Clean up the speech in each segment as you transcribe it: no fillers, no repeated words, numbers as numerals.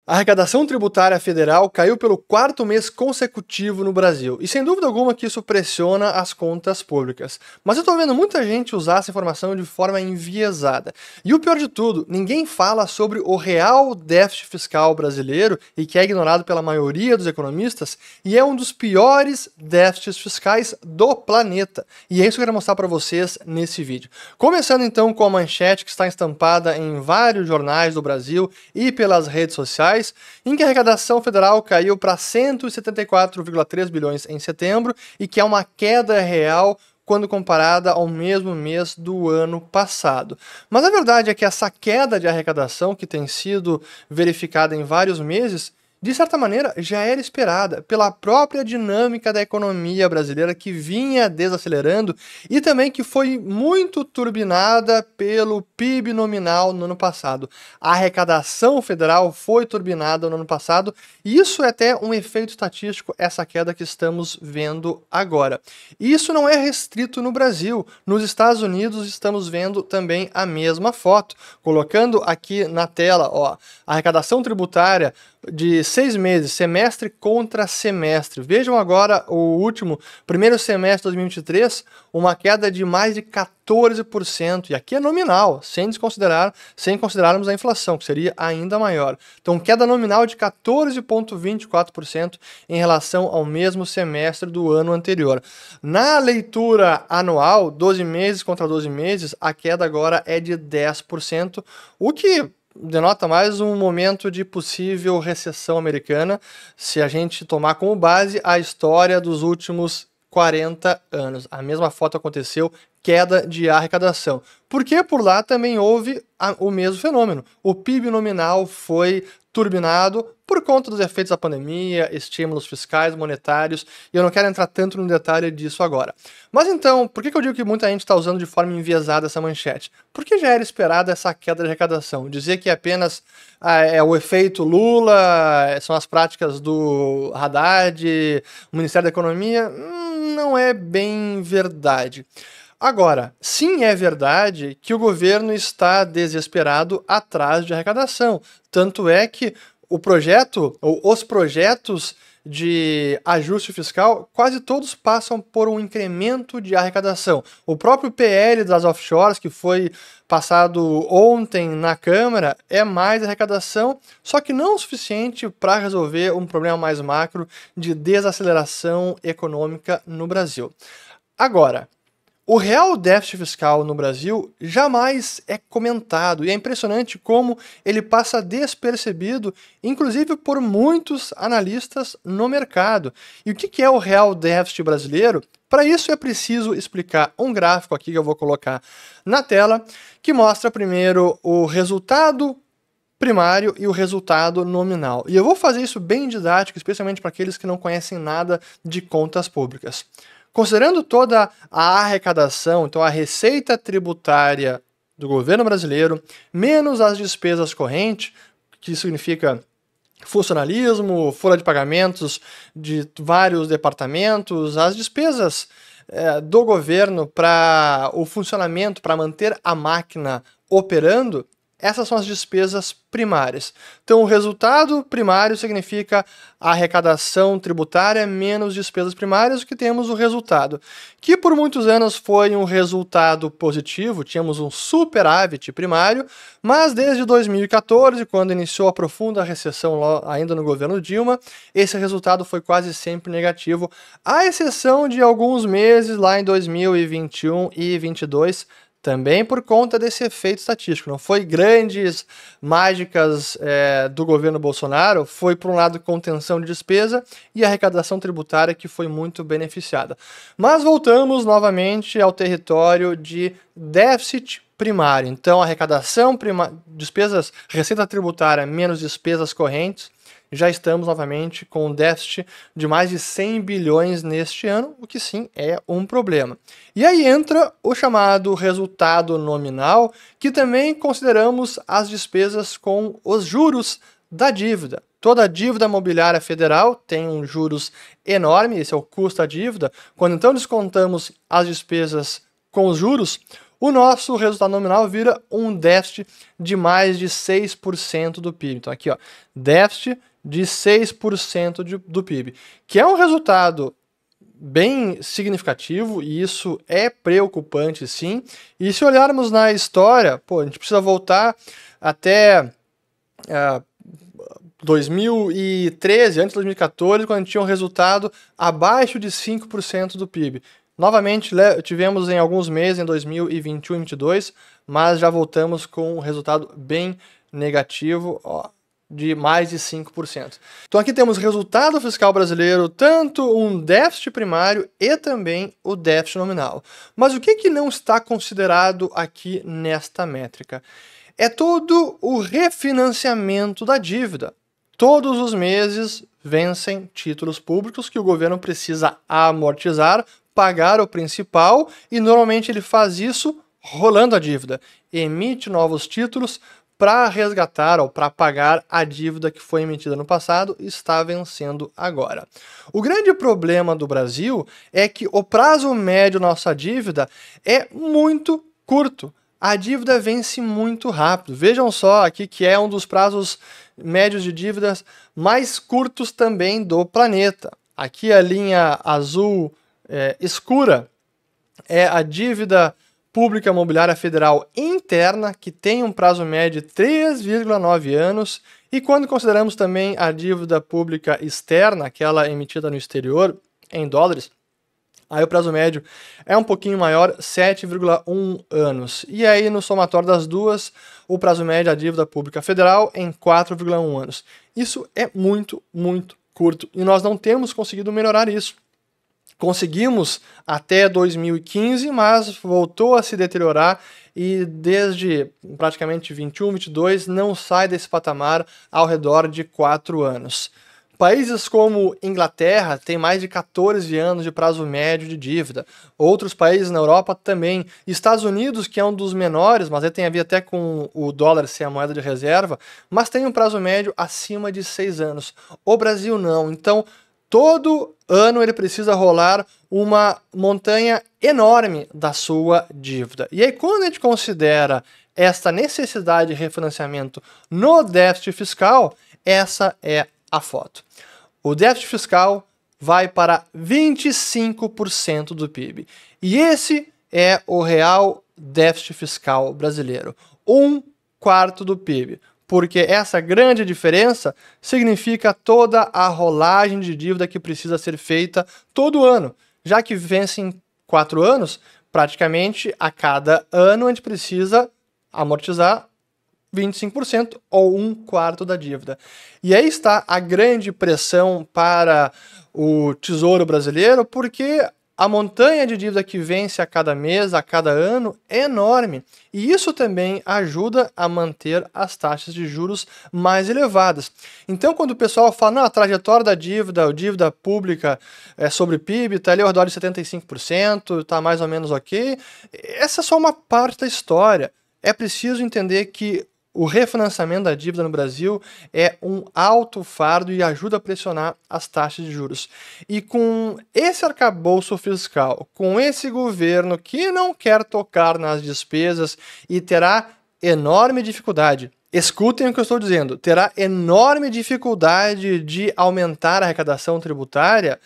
A arrecadação tributária federal caiu pelo quarto mês consecutivo no Brasil, e sem dúvida alguma que isso pressiona as contas públicas. Mas eu estou vendo muita gente usar essa informação de forma enviesada. E o pior de tudo, ninguém fala sobre o real déficit fiscal brasileiro, e que é ignorado pela maioria dos economistas, e é um dos piores déficits fiscais do planeta. E é isso que eu quero mostrar para vocês nesse vídeo. Começando então com a manchete que está estampada em vários jornais do Brasil e pelas redes sociais, em que a arrecadação federal caiu para 174,3 bilhões em setembro e que é uma queda real quando comparada ao mesmo mês do ano passado. Mas a verdade é que essa queda de arrecadação que tem sido verificada em vários meses, de certa maneira, já era esperada pela própria dinâmica da economia brasileira que vinha desacelerando e também que foi muito turbinada pelo PIB nominal no ano passado. A arrecadação federal foi turbinada no ano passado e isso é até um efeito estatístico, essa queda que estamos vendo agora. E isso não é restrito no Brasil. Nos Estados Unidos estamos vendo também a mesma foto. Colocando aqui na tela, ó, a arrecadação tributária de 6 meses, semestre contra semestre. Vejam agora o primeiro semestre de 2023, uma queda de mais de 14%, e aqui é nominal, sem considerarmos a inflação, que seria ainda maior. Então, queda nominal de 14,24% em relação ao mesmo semestre do ano anterior. Na leitura anual, 12 meses contra 12 meses, a queda agora é de 10%, o que denota mais um momento de possível recessão americana, se a gente tomar como base a história dos últimos 40 anos. A mesma foto aconteceu, queda de arrecadação. Porque por lá também houve o mesmo fenômeno. O PIB nominal foi turbinado por conta dos efeitos da pandemia, estímulos fiscais, monetários, e eu não quero entrar tanto no detalhe disso agora. Mas então, por que eu digo que muita gente está usando de forma enviesada essa manchete? Porque já era esperada essa queda de arrecadação. Dizer que apenas é o efeito Lula, são as práticas do Haddad, o Ministério da Economia, não é bem verdade. Agora, sim é verdade que o governo está desesperado atrás de arrecadação. Tanto é que os projetos de ajuste fiscal, quase todos passam por um incremento de arrecadação. O próprio PL das offshores, que foi passado ontem na Câmara, é mais arrecadação, só que não o suficiente para resolver um problema mais macro de desaceleração econômica no Brasil. Agora, o real déficit fiscal no Brasil jamais é comentado e é impressionante como ele passa despercebido, inclusive por muitos analistas no mercado. E o que é o real déficit brasileiro? Para isso é preciso explicar um gráfico aqui que eu vou colocar na tela, que mostra primeiro o resultado primário e o resultado nominal. E eu vou fazer isso bem didático, especialmente para aqueles que não conhecem nada de contas públicas. Considerando toda a arrecadação, então a receita tributária do governo brasileiro, menos as despesas correntes, que significa funcionalismo, folha de pagamentos de vários departamentos, as despesas do governo para o funcionamento, para manter a máquina operando, essas são as despesas primárias. Então, o resultado primário significa a arrecadação tributária menos despesas primárias, o que temos o resultado, que por muitos anos foi um resultado positivo, tínhamos um superávit primário, mas desde 2014, quando iniciou a profunda recessão ainda no governo Dilma, esse resultado foi quase sempre negativo, à exceção de alguns meses lá em 2021 e 2022, também por conta desse efeito estatístico. Não foi grandes mágicas do governo Bolsonaro, foi por um lado contenção de despesa e arrecadação tributária que foi muito beneficiada. Mas voltamos novamente ao território de déficit primário. Então, arrecadação, despesas, receita tributária menos despesas correntes, já estamos novamente com um déficit de mais de 100 bilhões neste ano, o que sim é um problema. E aí entra o chamado resultado nominal, que também consideramos as despesas com os juros da dívida. Toda a dívida imobiliária federal tem um juros enorme, esse é o custo da dívida. Quando então descontamos as despesas com os juros, o nosso resultado nominal vira um déficit de mais de 6% do PIB. Então aqui, ó, déficit de 6% do PIB, que é um resultado bem significativo, e isso é preocupante, sim. E se olharmos na história, a gente precisa voltar até 2013, antes de 2014, quando a gente tinha um resultado abaixo de 5% do PIB. Novamente, tivemos em alguns meses, em 2021 e 2022, mas já voltamos com um resultado bem negativo, de mais de 5%. Então aqui temos resultado fiscal brasileiro, tanto um déficit primário e também o déficit nominal. Mas o que não está considerado aqui nesta métrica? É todo o refinanciamento da dívida. Todos os meses vencem títulos públicos que o governo precisa amortizar, pagar o principal, e normalmente ele faz isso rolando a dívida. Emite novos títulos para resgatar ou para pagar a dívida que foi emitida no passado e está vencendo agora. O grande problema do Brasil é que o prazo médio da nossa dívida é muito curto. A dívida vence muito rápido. Vejam só aqui que é um dos prazos médios de dívidas mais curtos também do planeta. Aqui a linha azul escura é a dívida pública imobiliária federal interna, que tem um prazo médio de 3,9 anos, e quando consideramos também a dívida pública externa, aquela emitida no exterior, em dólares, aí o prazo médio é um pouquinho maior, 7,1 anos. E aí, no somatório das duas, o prazo médio da dívida pública federal em 4,1 anos. Isso é muito, muito curto, e nós não temos conseguido melhorar isso. Conseguimos até 2015, mas voltou a se deteriorar e desde praticamente 21, 22 não sai desse patamar ao redor de 4 anos. Países como Inglaterra têm mais de 14 anos de prazo médio de dívida. Outros países na Europa também. Estados Unidos, que é um dos menores, mas aí tem a ver até com o dólar ser a moeda de reserva, mas tem um prazo médio acima de 6 anos. O Brasil não. Então, todo ano ele precisa rolar uma montanha enorme da sua dívida. E aí, quando a gente considera esta necessidade de refinanciamento no déficit fiscal, essa é a foto. O déficit fiscal vai para 25% do PIB. E esse é o real déficit fiscal brasileiro. 1/4 do PIB. Porque essa grande diferença significa toda a rolagem de dívida que precisa ser feita todo ano. Já que vence em 4 anos, praticamente a cada ano a gente precisa amortizar 25% ou 1/4 da dívida. E aí está a grande pressão para o Tesouro Brasileiro, porque a montanha de dívida que vence a cada mês, a cada ano, é enorme. E isso também ajuda a manter as taxas de juros mais elevadas. Então, quando o pessoal fala, não, a trajetória da dívida, a dívida pública sobre PIB, está ali ao redor de 75%, está mais ou menos ok, essa é só uma parte da história. É preciso entender que o refinanciamento da dívida no Brasil é um alto fardo e ajuda a pressionar as taxas de juros. E com esse arcabouço fiscal, com esse governo que não quer tocar nas despesas e terá enorme dificuldade, escutem o que eu estou dizendo, terá enorme dificuldade de aumentar a arrecadação tributária,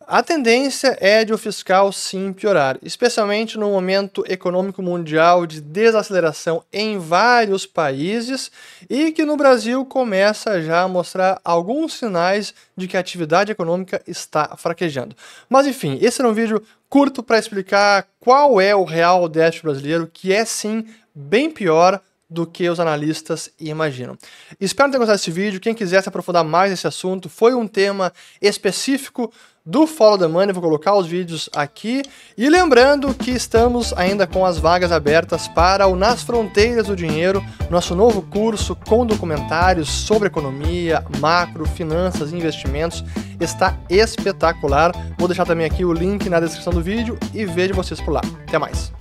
a tendência é de o fiscal sim piorar, especialmente no momento econômico mundial de desaceleração em vários países e que no Brasil começa já a mostrar alguns sinais de que a atividade econômica está fraquejando. Mas enfim, esse era um vídeo curto para explicar qual é o real déficit brasileiro, que é sim bem pior do que os analistas imaginam. Espero ter gostado desse vídeo. Quem quiser se aprofundar mais nesse assunto, foi um tema específico do Follow the Money, vou colocar os vídeos aqui. E lembrando que estamos ainda com as vagas abertas para o Nas Fronteiras do Dinheiro, nosso novo curso com documentários sobre economia, macro, finanças e investimentos. Está espetacular. Vou deixar também aqui o link na descrição do vídeo e vejo vocês por lá. Até mais!